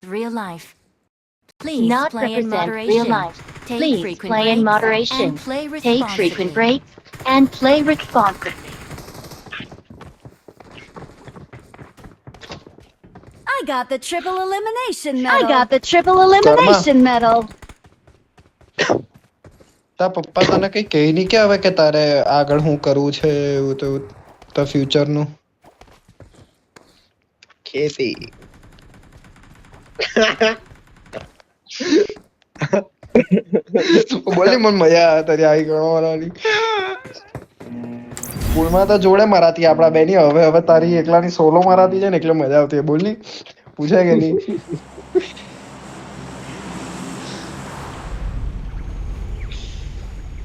real life. Please Not play in represent real moderation. life. Take Please frequent play in breaks moderation. and play Take frequent responsibly. breaks and play responsibly. I got the triple elimination I medal. got the triple elimination medal. તા પપ્પા તને કઈ કહી નહીં કે હવે કે તારે આગળ હું કરવું છે એવું તો તા ફ્યુચર નું ખેતી બોલી મને મજા આવે તારી આવી ગણવાની સ્કૂલમાં તો જોડે મરાતી આપડા બેની હવે હવે તારી એકલાની સોલો મરાતી છે ને એટલે મજા આવતી બોલ ની પૂછે કે નહીં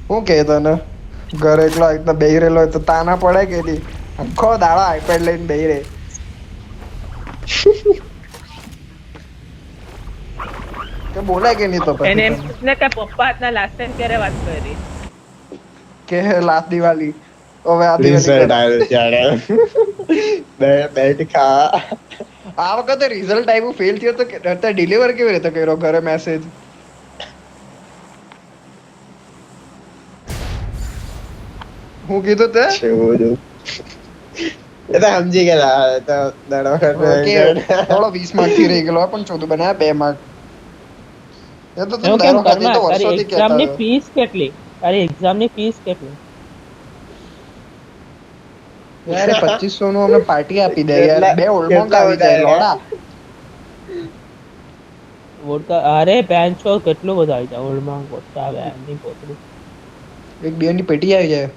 હું કે તને ઘરે એકલો આ રીતના બેહી રહેલો હોય તો તાના પડે કે નહીં આખો દાડો આઈપેડ લઈને બેહી રહે કે બોલાય કે નહીં તો એને એમ પછી પૂછને કે પપ્પા હાથના લાસ્ટ ટાઈમ ક્યારે વાત કરી કે લાસ્ટ દિવાળી હવે આ રિઝલ્ટ દિવાળી આવ્યો ત્યારે બેટ ખા આ વખતે રિઝલ્ટ આવ્યું ફેલ થયો તો અત્યારે ડિલિવર કેવી રીતે કર્યો ઘરે મેસેજ હું કીધું તે એ તો સમજી ગયેલા તો દર વખત થોડો 20 માર્ક થી રહી ગયેલો પણ 14 બનાવ્યા 2 માર્ક એ તો તું એવું દર કેમ વખતે તો કરમાં તારી વર્ષોથી કહેતા એક્ઝામની હતો. ફીસ કેટલી તારી એક્ઝામની ફીસ કેટલી યાર 2500 નું અમને પાર્ટી આપી દે યાર બે ઓલમોંગ કેટલા આવી જાય વધારે? લોડા વોડકા અરે પેન્ચો કેટલું બધું આવી જાય ઓળમાં ગોટા બેનની પોતરી એક બે ની પેટી આવી જાય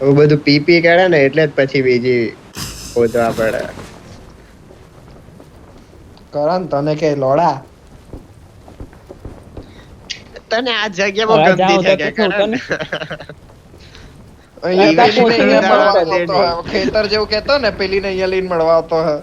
એવું બધું પીપી કરે ને એટલે જ પછી બીજી શોધવા પડે કરન તને કે લોડા તને આ જગ્યામાં હવે ગમતી જાઉં છે તો કે પૂછું કરે? અહીંયા તાર પેલી ને પોતે અહીંયા મળવા મળવા દે આવતો હોય. ખેતર જેવું કેતો ને પેલી ને અહીંયા લઈને મળવા આવતો હે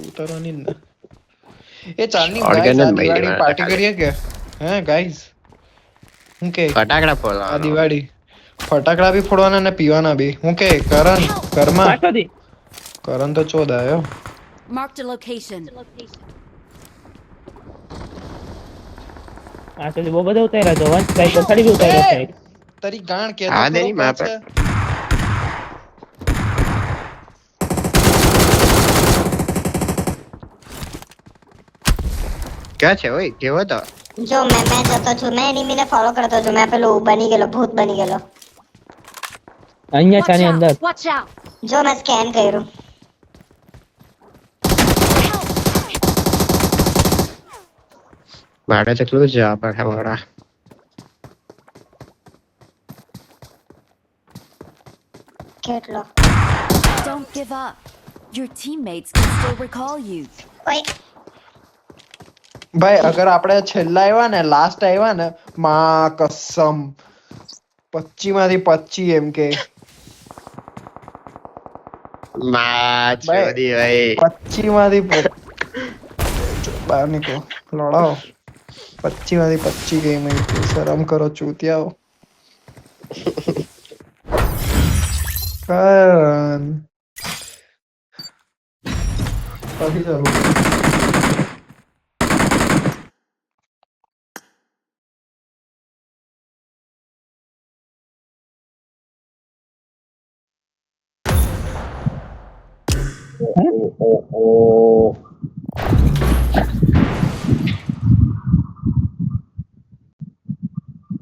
ઉતારવાની ને એ ચાલની Organ guys, આ જ મળી દિવાળી જવાના પાર્ટી ખાલી. કરીએ કે હે ગાઈસ હું કે ફટાકડા આ ફોડવાનો દિવાળી ફટાકડા બી ફોડવાના ને પીવાના બી હું કે કરણ કર્મા પાછોથી કરણ તો ચોદ આયો Marked a location. પાછોથી બહુ બધા ઉતાર્યા તો વંશ ભાઈ પછાડી બી ઉતાર્યા છે તારી ગાણ કે હા, દેની માં ક્યાં છે ઓય કેવો તો જો મેં જતો છું મેં એનિમીને ફોલો કરતો છું મેં પેલું બની ગયેલો ભૂત બની ગયેલો અહીંયા છે આની અંદર Watch out. જો મેં સ્કેન કર્યું મારે કેટલું જવા પડે મારા કેટલો Don't give up. Your teammates can still recall you. ઓય ભાઈ અગર આપણે છેલ્લા આવ્યા ને લાસ્ટ આવ્યા ને માં કસમ 25 માંથી 25 એમ કે માં ભાઈ. ચોરી ભાઈ 25 માંથી બહાર નીકળો લડાઓ 25 માંથી 25 ગેમ આવી શરમ કરો ચૂતિયાઓ કરણ પછી ચાલુ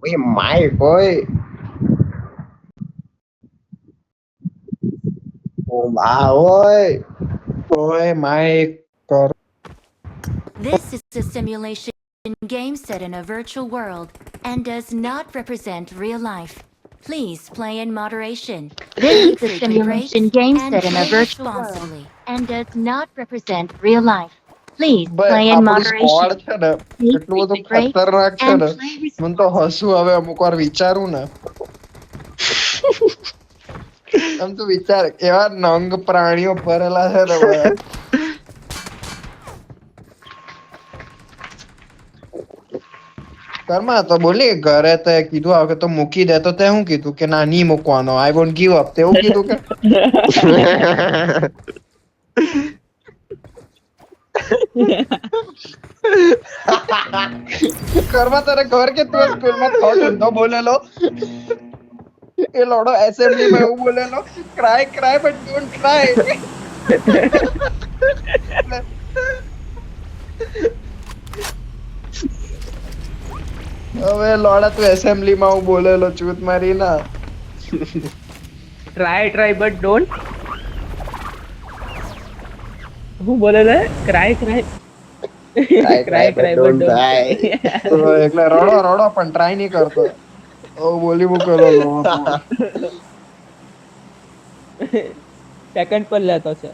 ઓય માય બોય ઓ બા ઓય ઓય માય કર This is a simulation game set in a virtual world and does not represent real life. Please play in moderation. This is a Frequent simulation breaks game and set in a play virtual world responsibly. and does not represent real life. Please play ભાઈ in આપણું squad moderation. છે ને એટલું બધું ખતરનાક છે And ને play મને તો હસવું આવે અમુક વાર વિચારું ને આમ તો વિચાર એવા નંગ પ્રાણીઓ ભરેલા છે ને ભાઈ કર્મા તો બોલી ઘરે તે કીધું આવે તો મૂકી દે તો તે શું કીધું કે ના નહીં મૂકવાનો આઈ વોન્ટ ગીવ અપ તેવું કીધું કે કર્મા તારે ઘર કે તું સ્કૂલમાં થોટ ઊંધો બોલેલો એ લોડો એસેમ્બલીમાં એવું બોલેલો ક્રાય બટ ડોન્ટ ક્રાય હવે લોડા તું એસેમ્બલીમાં હું બોલેલો ચૂત મારી ના ટ્રાય બટ ડોન્ટ હું બોલે રે ક્રાય બટ ડોન્ટ એટલે રડો પણ ટ્રાય નહીં કરતો બોલી મૂકેલો સેકન્ડ પર લેતો છે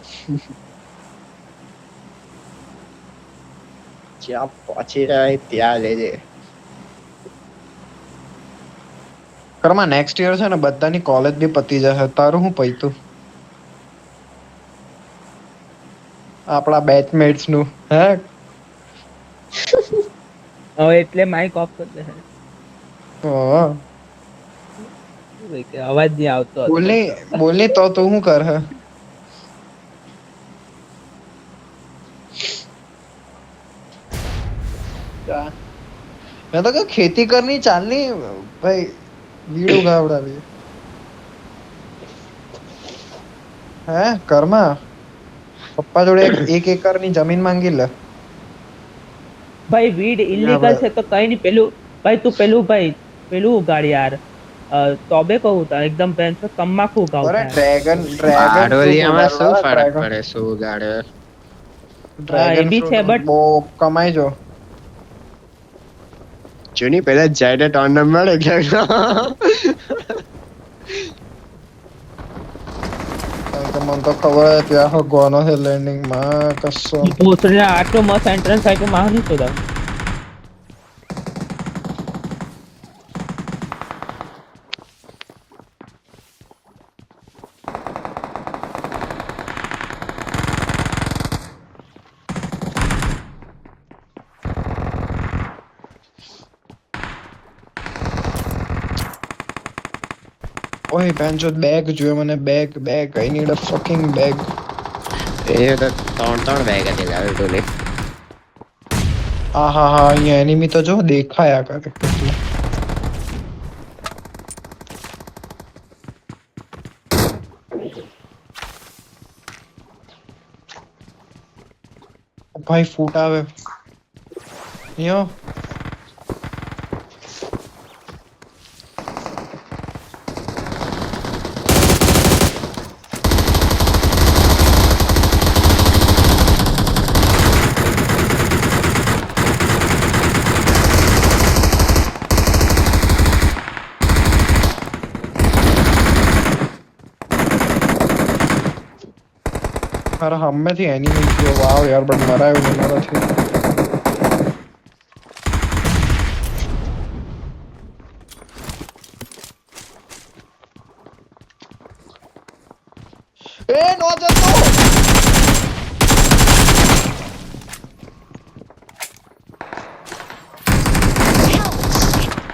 જ્યાં પહોંચી જાય ત્યાં લેજે. કર્મા નેક્સ્ટ યર છે ને બધાની કોલેજ બી પતી જશે તારું હું પૈતું આપણા બેચમેટ્સ નું હે હવે એટલે માઇક ઓફ કરી દે હા. કે અવાજ નહીં આવતો હતો. બોલની તો તું શું કર હે मैं तो क्या खेती करनी चालनी भाई वीडियो गावडावी है कर्मा पप्पा जोड़े एक एकड़ ની જમીન માંગી લે ભાઈ વીડ ઇલીગલ છે તો કઈ નહીં પેલું ભાઈ તું પેલું ઉગાડ યાર તોબે કહું તા એકદમ પેન્સો તંબાકુ ઉગાવ અરે ડ્રેગન આડોલીયામાં શું ફરક પડે શું ઉગાડે એ બી છે બટ બહુ કમાઈ જો જૂની પેલા જાયડે ટોર્નામેન્ટ એટલે તો મને તો ખબર હતી ત્યાં હગવાનો છે લેન્ડિંગ માં કશો ભૂતને આટલો મસ્ત એન્ટ્રન્સ આપ્યો માં નહીં શોધા ઓય પેન્ચો બેગ જોઈએ મને bag I need a fucking bag એ તો ત્રણ બેગ હતી લાવ્યો તો લે હા અહીંયા એનિમી તો જો દેખાયા કરે કેટલું ભાઈ ફૂટ આવે યો अरे हमें थी एनिमी की वाव यार बट मरा है वो मरा थी ए नो जतो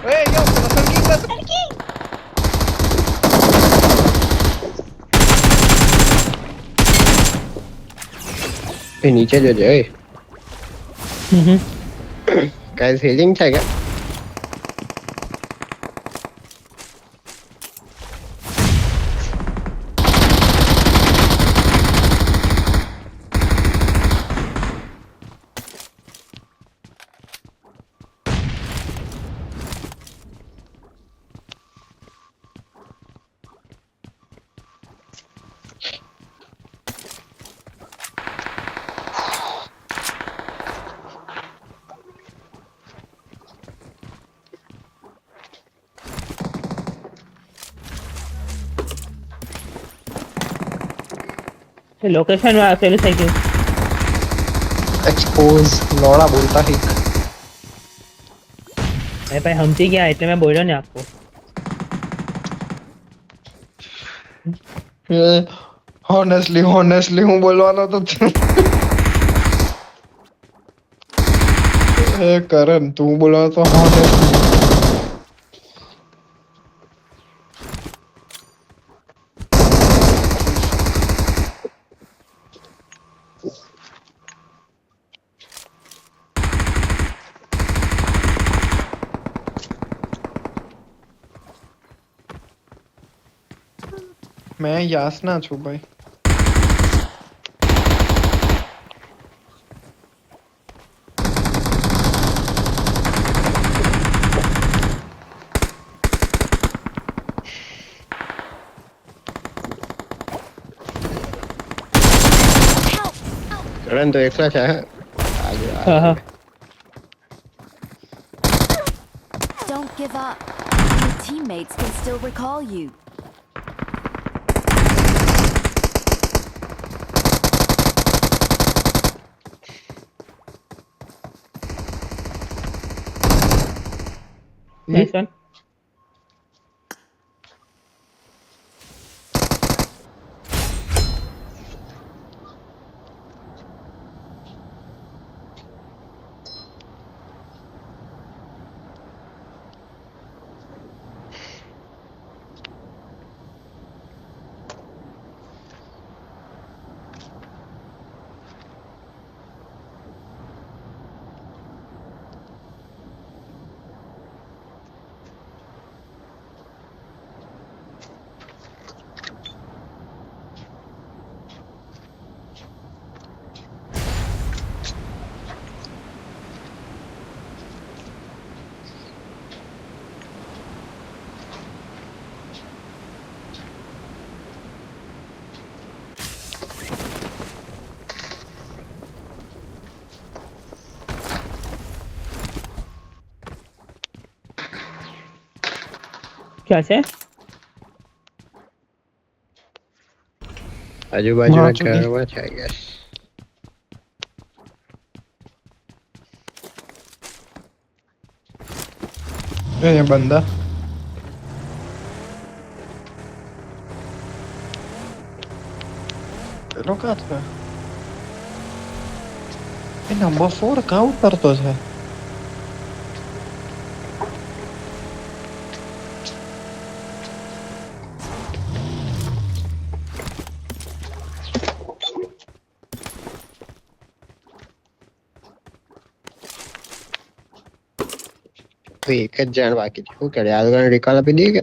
ए यो संगीत એ નીચે જોજે ઓય કાઈ ફીલિંગ છે કે લોકેશન માં પેલું થઈ ગયું एक्सपोज लोड़ा बोलता ही મેં ભાઈ સમજી ગયા એટલે મેં બોલ્યો ને આપકો હોનેસ્ટલી હું બોલવાનો તો એ કરણ તું બોલાવ તો હા ને. मैं यासना છું ભાઈ. કરણ તો એકલા છે હે? હા હા Don't give up. Your teammates can still recall you. nice one. क्या છે આજુબાજુના વાંચો નહીં. ઘરમાં છે આઈ ગેસ. ये बंदा પેલો કા છે એ નંબર 4 કા ઉતરતો છે તો એક જ જણ બાકી છે. શું કરે આ લોકોને રિકોલ આપી દઈએ કે?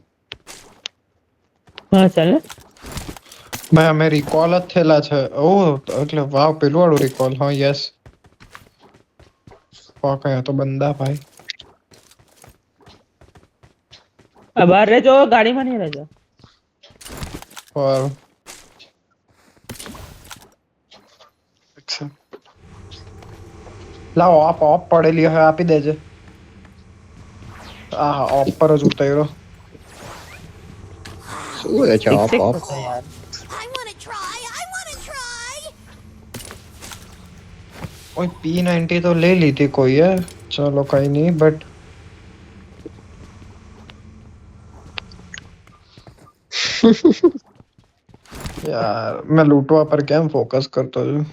હા ચાલ ને ભાઈ અમે રિકોલ જ થયેલા છે. ઓ એટલે વાવ પેલું વાળું રિકોલ. હા યસ કયા તો બંદા ભાઈ. આ બહાર રહેજો ગાડીમાં નહીં રહેજો और લાવો ઓપ ઓપ પડેલી હોય આપી દેજે. આ ઓપ પર જ ઉતાર્યો. શું બોલે છે? ઓપ એક ઓપ તો છે યાર ઓય P90 તો ले ली थी कोई है. चलो कहीं नहीं बट यार मैं लूटवा पर કેમ ફોકસ કરતો છું.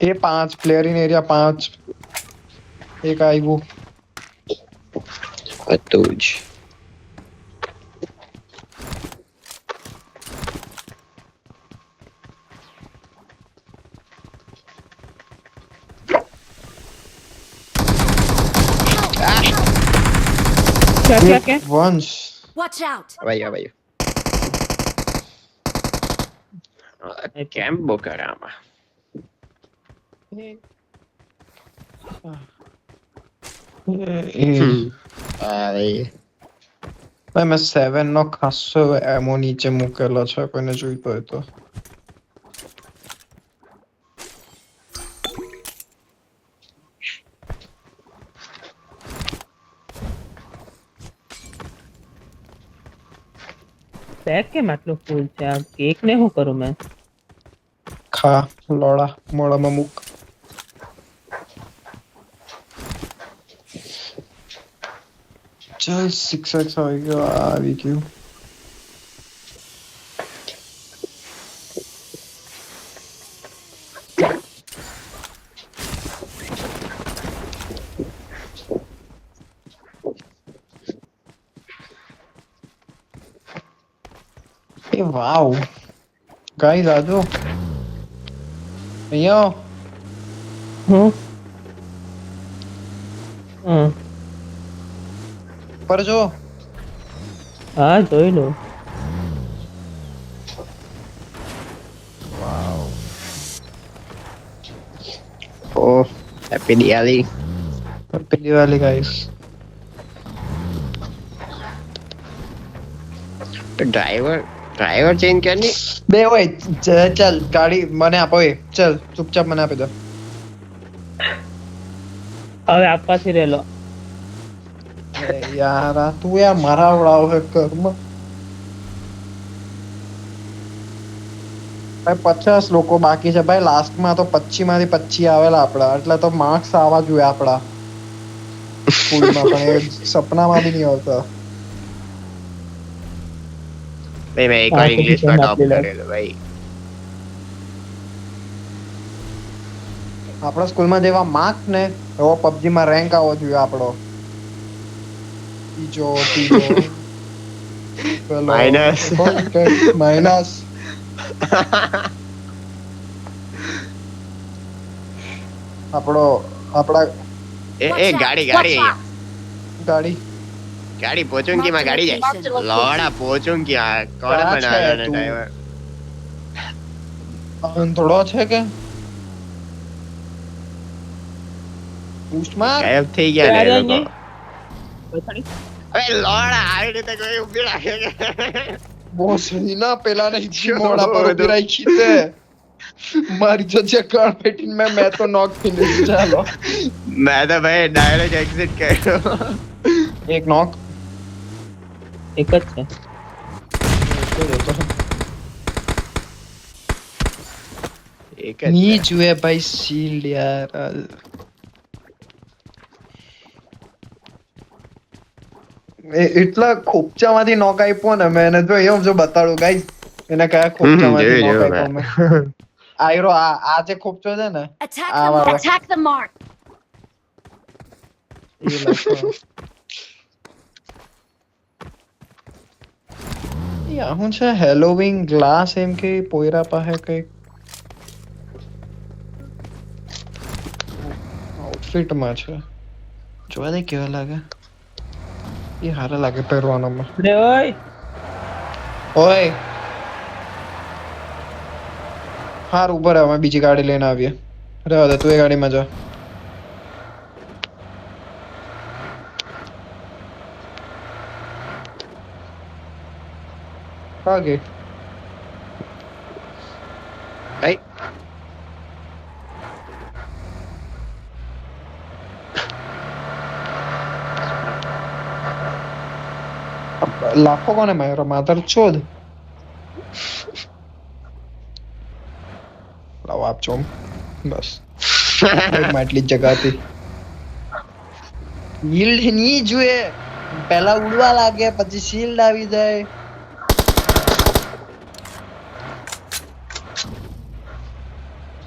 એ 5 પ્લેયર ઇન એરિયા 5 એક આવ્યું. હતું જ. क्या क्या क्या વંશ Watch out! ભાઈ કેમ બો કરે આમાં? હા ભાઈ ભાઈ મેં 7 નો ખાસો એમો નીચે મૂકેલો છે કોઈને જોઈતો હોય તો. બેગ કેમ આટલું ફૂલ છે આ કેક ને શું કરું મેં ખા લોડા મોડામાં મૂક. ચલ 6x આવી ગયો આવી ગયું એ વાવ ગાઈસ આજો અહીંયા પર જો હા જોઈ લો Oh, happy Diwali. Happy Diwali guys तो ड्राइवर चेंज करनी બે હોય ચલ ગાડી મને આપો એ ચલ ચૂપચાપ મને આપી દો હવે આપવાથી રહેલો અરે યાર આ તું યાર મારા આવડાવ હે કર્મ ભાઈ 50 લોકો બાકી છે ભાઈ લાસ્ટ માં તો 25 માંથી 25 આવેલા આપડા એટલે તો માર્ક્સ આવવા જોઈએ આપડા સ્કૂલમાં પણ એ સપનામાં બી નહીં આવતા भाई मैं एक बार इंग्लिश में टॉप करेलो भाई આપણા સ્કૂલમાં જેવા માર્ક્સ ને એવો પબજી માં રેન્ક આવવો જોઈએ આપણો ત્રીજો Minus. માઇનસ આપણા ए गाड़ी गाड़ी ગાડી गाड़ी पहुंचूंगी मैं गाड़ी जाए लौड़ा पहुंचूंगी कौन कहाँ बना है रहा तू? ड्राइवर થોડો છે કે બૂસ્ટ માર गायब થઈ ગયા ક્યારે ને એ લોકો પછાડી અબે લોડા આવી રીતે કોઈ ઊભી રાખે કે બોસડી ના પેલા ને મોડા પર ઉભી રાખી તે મારી જજે કાર પેટીન મેં તો નોક ફિનિશ ચાલો मैं तो भाई डायरेक्ट एग्जिट कर એક નોક એક જ છે एक ની જુએ ભાઈ શીલ્ડ યાર એટલા ખોપચામાંથી નોક આપ્યો ને મેં એને જો એવું જો બતાડું ગાઈસ એને કયા ખોપચામાંથી નોક આપ્યો મેં આયરો આ જે ખોપચો છે ને Attack આ the વાળો mark. Attack the mark. એ લખો યા હું છે હેલોવીન ગ્લાસ એમ કે પોયરા પાસે કઈ આઉટફિટ માં છે જોવા દે કેવા લાગે એ હારા લાગે પહેરવાનામાં રે ઓય ઓય હાર ઉપર અમે બીજી ગાડી લઈને આવીએ રહેવા દે તું એ ગાડીમાં જા આગે भाई લાખો કોને માર્યો માધર છોડ લાવ આપ ચોમ બસ માટલી જગા હતી શિલ્ડ ની જોઈએ પહેલા ઉડવા લાગે પછી શિલ્ડ આવી જાય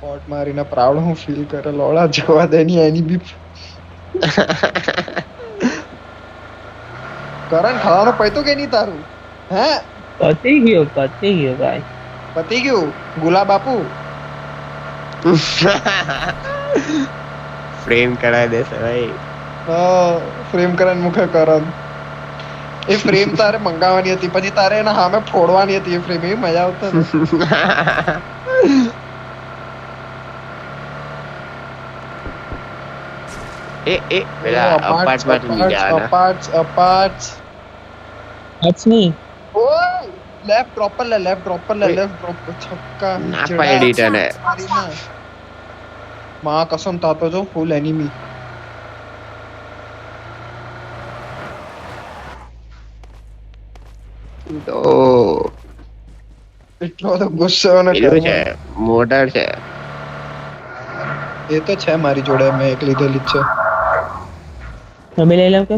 શોટ મારીને પ્રાઉડ હું ફીલ કરે લોડા જવા દે ની એની બી કરણ ખાવાનું પૈતું કે નહીં તારું હે પતી ગયો ભાઈ પતી ગયું ગુલા બાપુ फ्रेम करा दे भाई ફ્રેમ કરીને મુખે કરણ એ ફ્રેમ તારે મંગાવવાની હતી પછી તારે એના સામે ફોડવાની હતી એ ફ્રેમ એ મજા આવતો ને ए मेरा अपार्टमेंट में जाना અપાર્ટ અચ્છની ઓય લેફ્ટ ડ્રોપર લે લેફ્ટ ડ્રોપર છક્કા ના પાડી તને માં કસમ તાતો જો ફૂલ એનિમી તો એટલો બધો ગુસ્સો અને એવું છે મોટર છે એ તો છે મારી જોડે મેં એક લીધેલી જ છે તમે લઈ લો કે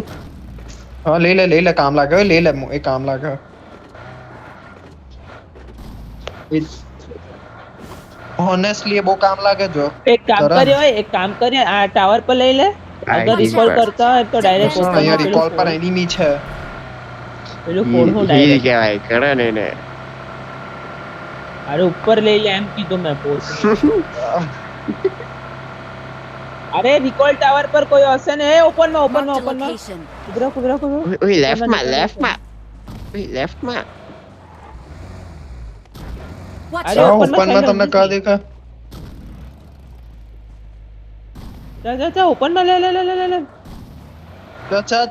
હા લઈ લે કામ લાગે લઈ લે એ કામ લાગે ઓનેસ્ટલી એ બહુ કામ લાગે જો એક કામ કરીએ આ ટાવર પર લઈ લે અગર રિકોલ કરતા હોય તો ડાયરેક્ટ ઓપન અહીંયા રિકોલ પર એનિમી છે પેલું ફોડ હું હીલ ડાયરેક્ટ કહેવાય કરે ને એને અરે ઉપર લઈ લે એમ કીધું મેં પોસ્ટ અરે રિકોલ ટાવર પર કોઈ હશે ને ઓપન માં Marked a location. કુદરો ઓય લેફ્ટ માં Watch અરે, out. open માં ઓપનમાં ચાલો, તમને કા દેખા જા ઓપન માં લે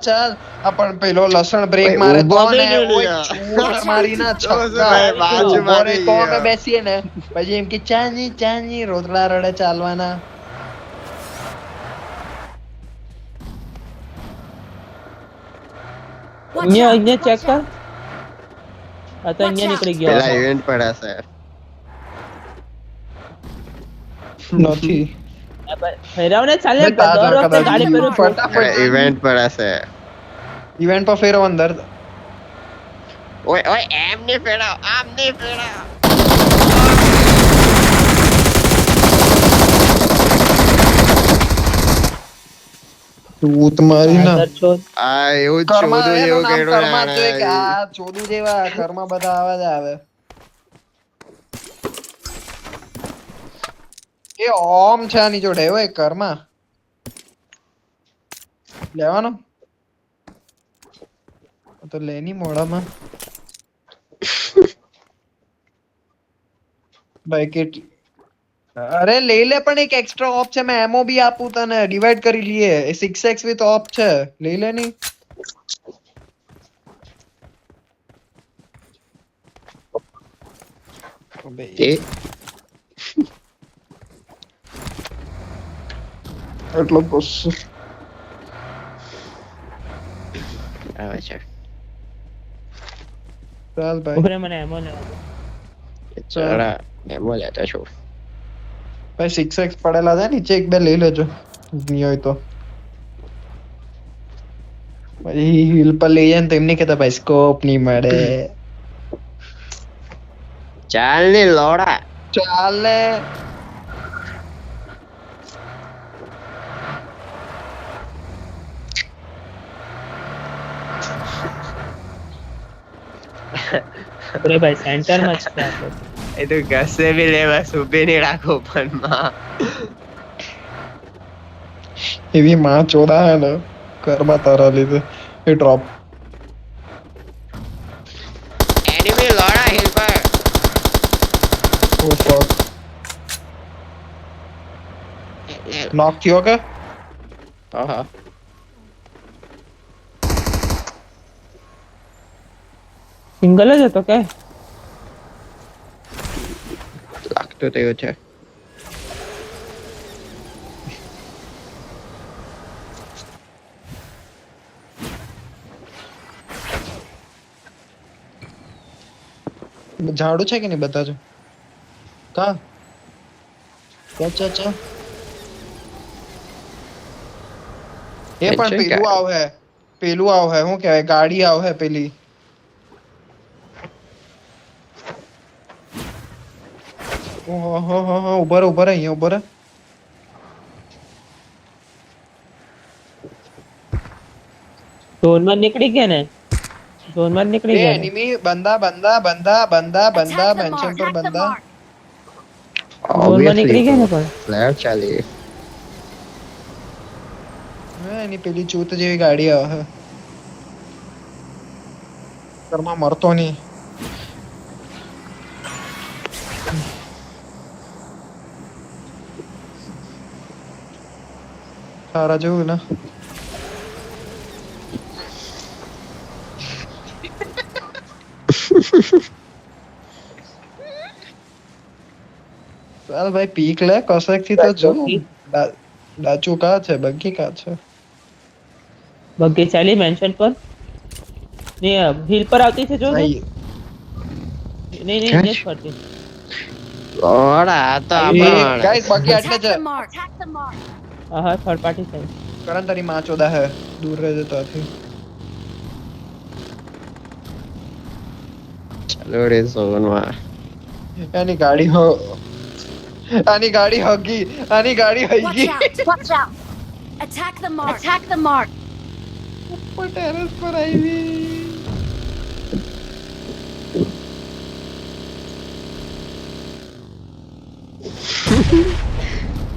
ચાલ આ પણ પેલો લસણ બ્રેક ઓય, મારે તો ઊભો ને બી નહીં ઓય લ્યા. ચૂર મારી ના જો ભાઈ, બાજુમાં ઊભો રહે તો નહીં અમે યાર. બેસીએ ને પછી એમ કે ચાની રોતડા રડે ચાલવાના Watch અહીંયા out. ચેક કર આ તો અહીંયા નીકળી ગયો પેલા ઇવેન્ટ પર હશે નથી ફેરવને ચાલે ભાઈ, તાજા દર વખતે કદાચ ગાડી પર ફટાફટ ઇવેન્ટ પર હશે ઇવેન્ટ પર ફેરો અંદર ઓય એમ નહીં ફેરાવ આમ નહીં ફેરાવ તું તમારી ના અંદર છો આ એવું કર્મા ચોદું એનું જેવું નામ કર્યું કર્મા ને જ છે કે આણે. આ ચોદુ જેવા કર્મા બધા આવા જ આવે એ ઓમ છે આની જોડે હોય કર્મા લેવાનો તો લેની મોડામાં ભાઈ કેટલી અરે લઈ લે પણ એક એક્સ્ટ્રા ઓફ છે મેં એમઓ બી આપું તને ડિવાઈડ કરી લઈએ 6x વિથ ઓફ છે લઈ લે ની એ એટલો ગુસ્સો આવે છે ચાલ ભાઈ ઉભરે મને એમો લેવા દે. ચડા એમો લેતો છું ભાઈ 6x પડેલા છે નીચે એક બે લઈ લેજો નહીં હોય તો ભાઈ હિલ પર લઈ જાય ને તો એમ નહીં કહેતા ભાઈ સ્કોપ નહીં મળે ચાલ ને લોડા ચાલ ને ઉભરે ભાઈ સેન્ટર માં જ છે આપણે. એ તો ઘસે બી લે બસ ઉભી નહીં રાખો પણ માં એવી માં ચોદા હે ને ઘરમાં તારા લીધે એ ડ્રોપ એનિમી લોડા હિલ પર ઓ ફક નોક થયો કે ઓહો સિંગલ જ હતો કે લાગતું તો એવું છે ઝાડુ છે કે નહીં બતાજો કા ચા એ પણ Mention પેલું ક્યારે? આવે શું કહેવાય ગાડી આવે પેલી ઓહો ઉભા રહે અહીંયા ઉભા રહે ઝોન માં નીકળી ગયા ને ઝોન માં નીકળી એ ગયા ને. એનિમી બંદા મેન્શન પર બંદા ઝોન માં નીકળી ગયા ને પણ પ્લેયર ચાલી એની પેલી ચૂત જેવી ગાડી આવે ઘરમાં મરતો નહીં સારા જેવું ને ચાલ ભાઈ પીક લે કસેક થી તો જો ડાચુ કા છે બગ્ગી કા છે બગ્ગી ચાલી મેન્શન પર નહીં હિલ પર આવતી છે જો નહીં નહીં જ ફરતી લોડા આ તો આપણ ગાઈસ બગ્ગી આટલે Attack છે the mark. હા થર્ડ પાર્ટી સાઈડ કરણ તારી માં ચોદા હે દૂર રહેજે ત્યાંથી લોડે ઝોનમાં આની ગાડી હગી આની ગાડી Watch હગી out! Watch out! Attack the mark! Attack the mark! ઉપર ટેરેસ પર આવી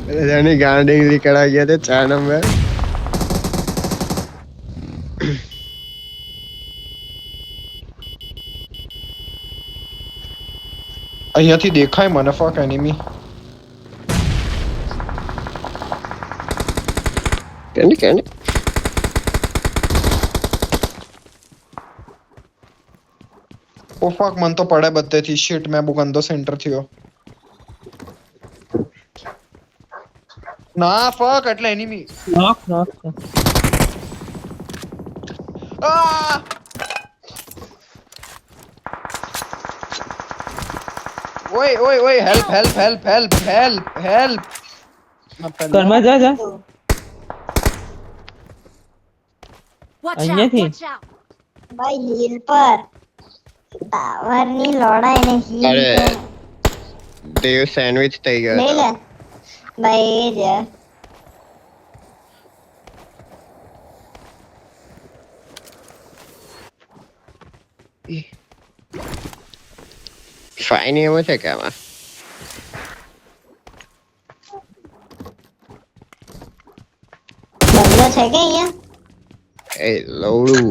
બધાની ગાડી નીકળા ગયા તે 4 નંબર અહીંયાથી દેખાય મને ફક એનિમી કેને ઓ ફક મન તો પડે બધેથી શિટ મેં બહુ ગંદો સેન્ટર થયો ના ફક એટલે એનિમી નોક આ ઓય હેલ્પ ઘરમાં જા Watch અહીંયાથી? out! Watch out! ભાઈ હિલ પર ટાવરની લોડા એને હિલ અરે. પર દેવ સેન્ડવિચ થઈ ગયો લઈ લે ભાઈ એ જ ફાઈન એવો છે કે આમાં બંગલો છે કે અહીંયા એ લવડું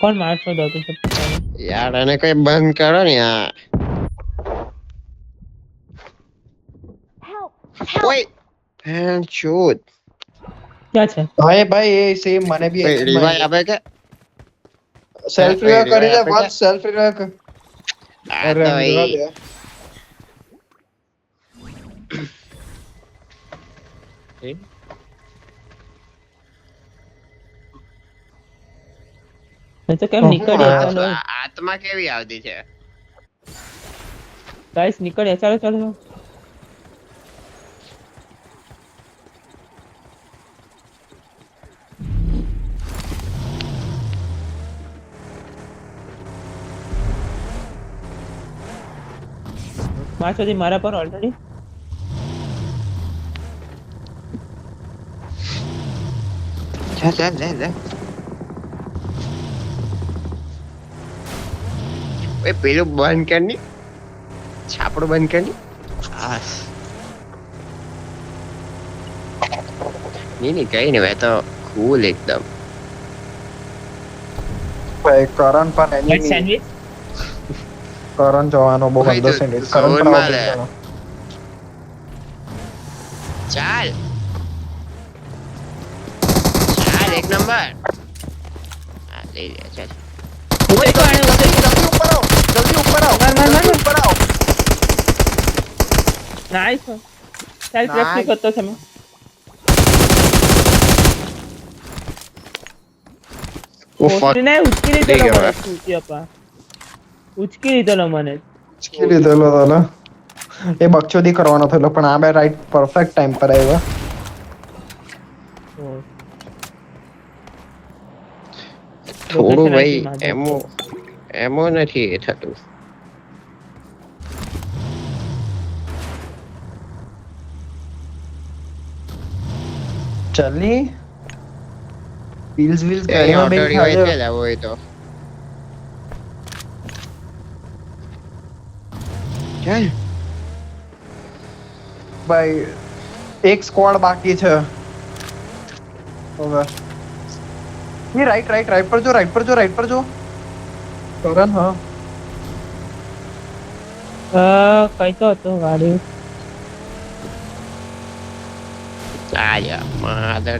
કોણ મારશો દો તો યાર આને કઈ બંધ કરો ને યાર ઓય ભેણ ચોદ ક્યાં છે ભાઈ એ સેમ મને બી રિવાઈ આપે કે સેલ્ફ રિવાઇવ કરી લે વન સેલ્ફ રિવાઇવ કર આ અરે તો મિલવા એ દે એ તો કેમ નીકળ્યા ચાલો આત્મા કેવી આવતી છે ગાઈસ નીકળ્યા ચાલો માછોથી મારા પર ઓલરેડી ચાલ ઓય પેલું બંધ કર ની છાપડું બંધ કર ની બસ નહીં કઈ નહીં ભાઈ તો કુલ એકદમ ભાઈ કરણ પણ એનિમી સેન્ડવિચ કરણ જવાનો બહુ ભાઈ ગંદો તો સેન્ડવિચ ઝોન કરણ માં લે. પણ ચાલ એક નંબર હા લઈ લે ચાલ જલ્દી ઉપર આવો જલ્દી ઉપર આવો નાઈસ સેલ્ફ રેસ્ક્યુ કરતો છે મેં ઓ ફક પોસ્ટને ઉચકી થઈ લીધેલો ગયો. મને સૂચિયાપા. ઉચકી લીધેલો મને ઉચકી લીધેલો તને એ બકચોદી કરવાનો થયેલો પણ આ બે રાઈટ પરફેક્ટ ટાઈમ પર આવ્યો ઓ. થોડું Location ભાઈ ID માં એમો નથી એ થતું ચાલની વ્હીલ્સ એ ગાડીમાં ઓટો બેન રિવાઇવ ખાજો છે લાવો હોય તો ચાલ ભાઈ એક સ્ક્વોડ બાકી છે હવે ये राइट पर जो करण हाँ કઈ તો હતો ગાડી આયા માધર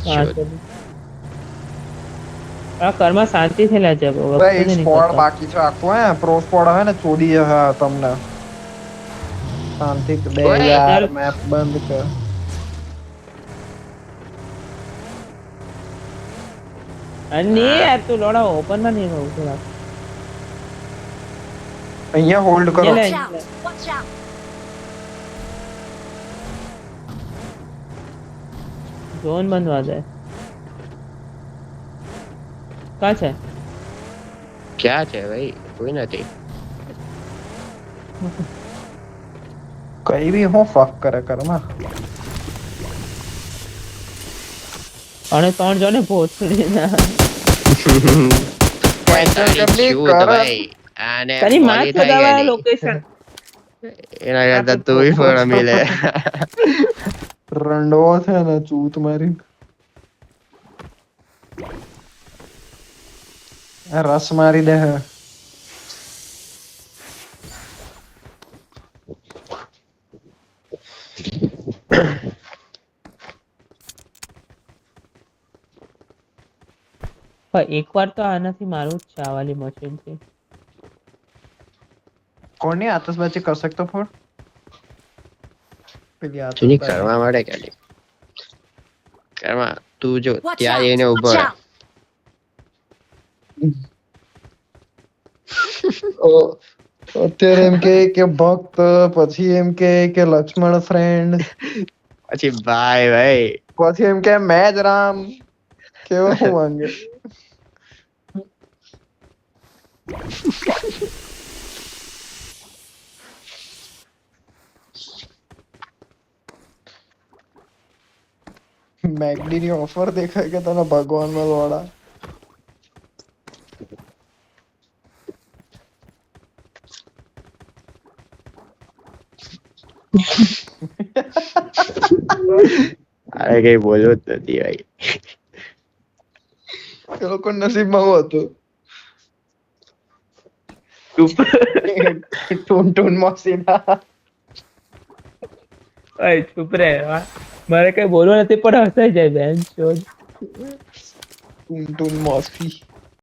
આ કર્મમાં શાંતિ થી લેજે भाई एक स्क्वॉड बाकी છે આખો હે પ્રો સ્ક્વોડ હે ને ચોદી હે તમને શાંતિ દે ઓય, યાર મેપ બંધ કર અને યાર તું લોડા ઓપન માં નહીં રહું થોડા અહીંયા હોલ્ડ કરો લે, Watch out! Watch out! Zone બનવા દે. ક્યાં છે? ક્યાં છે ભાઈ? કોઈ નથી. કઈ બી હું ફક કરે કરમાં. અને 3 જો ને ભોસડીના. કેન્સલ કરી શું કર. તો ભાઈ આને તારી માં પોલી થઈ સગાવા ગઈ. લોકેશન. એના કરતા તું પણ રમી લે. રંડવો છે ને ચૂત મારી. આ રસ મારી દે હે. ભાઈ એકવાર તો આનાથી મારું જ છે આ વાલી મશીન થી. કોની આતશબાજી કર શકતો ફોડ? પેલી તું આતશબાજી. કરવા માટે કે કરવા તું જો Watch ત્યાં out! એને ઉભો Watch રહે. out! અત્યારે એમ કે ભક્ત, પછી એમ કે લક્ષ્મણ ફ્રેન્ડ, પછી ભાઈ પછી એમ કે મેં જ રામ. કેવો હું માંગે. મેગડી ની ઓફર દેખાય કે તને ભગવાનમાં દોડા. અરે કઈ બોલવું જ નથી ભાઈ. એ લોકો નસીબમાં હું હતું. ટૂન ટૂન મોસીના. ઓય ચૂપ રે. મારે કઈ બોલવું નથી પણ હસાઈ જાય બેન. ટૂન ટૂન મોસી.